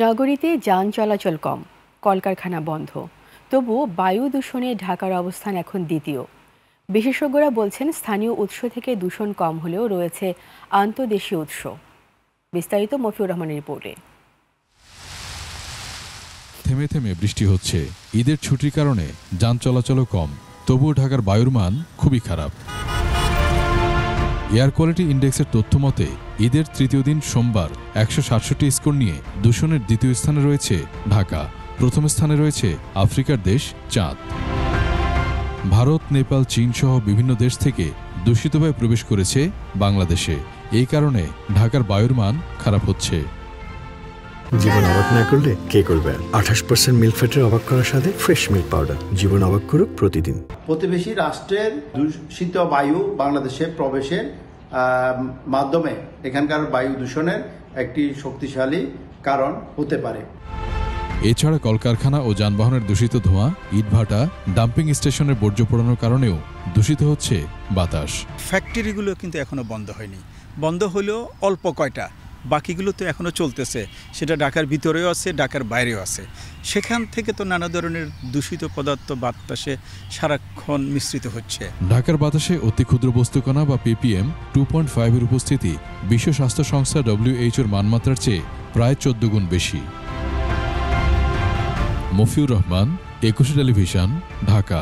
নগরীতে যান চলাচল কম, কলকারখানা বন্ধ, তবুও বায়ু দূষণে ঢাকার অবস্থান এখন দ্বিতীয়। বিশেষজ্ঞরা বলছেন স্থানীয় উৎস থেকে দূষণ কম হলেও রয়েছে আন্তর্দেশীয় উৎস। বিস্তারিত মফিউর রহমানের রিপোর্টে। থেমে থেমে বৃষ্টি হচ্ছে, ঈদের ছুটির কারণে যান চলাচলও কম, তবুও ঢাকার বায়ুর মান খুবই খারাপ। এয়ার কোয়ালিটি ইন্ডেক্সের তথ্য মতে ঈদের তৃতীয় দিন সোমবার 167 স্কোর নিয়ে দূষণের দ্বিতীয় স্থানে রয়েছে ঢাকা, প্রথম স্থানে রয়েছে আফ্রিকার দেশ চাঁদ। ভারত, নেপাল, চীন সহ বিভিন্ন দেশ থেকে দূষিত বায়ু প্রবেশ করেছে বাংলাদেশে। এই কারণে ঢাকার বায়ুর মান খারাপ হচ্ছে। জীবন অবাক না করলে কে করবে? 28% মিল্ক ফ্যাটের অবাক করার সাথে ফ্রেশ মিল্ক পাউডার। জীবন অবাক করুক প্রতিদিন। প্রতিবেশী রাষ্ট্রের দূষিত বায়ু বাংলাদেশে প্রবেশের মাধ্যমে এখানকার বায়ু দূষণের একটি শক্তিশালী কারণ হতে পারে। এছাড়া কলকারখানা ও যানবাহনের দূষিত ধোঁয়া, ইটভাটা, ডাম্পিং স্টেশনের বর্জ্য পোড়ানোর কারণেও দূষিত হচ্ছে বাতাস। ফ্যাক্টরিগুলো কিন্তু এখনো বন্ধ হয়নি, বন্ধ হলেও অল্প কয়টা, বাকিগুলো তো এখনো চলতেছে। সেটা ঢাকার ভিতরেও আছে, ঢাকার বাইরেও আছে। সেখান থেকে তো নানা ধরনের দূষিত পদার্থ বাতাসে সারাক্ষণ মিশ্রিত হচ্ছে। ঢাকার বাতাসে অতি ক্ষুদ্র বস্তুকণা বা ppm 2.5 এর উপস্থিতি বিশ্ব স্বাস্থ্য সংস্থা WHO-র মানমাত্রার চেয়ে প্রায় 14 গুণ বেশি। মফিউর রহমান, একুশে টেলিভিশন, ঢাকা।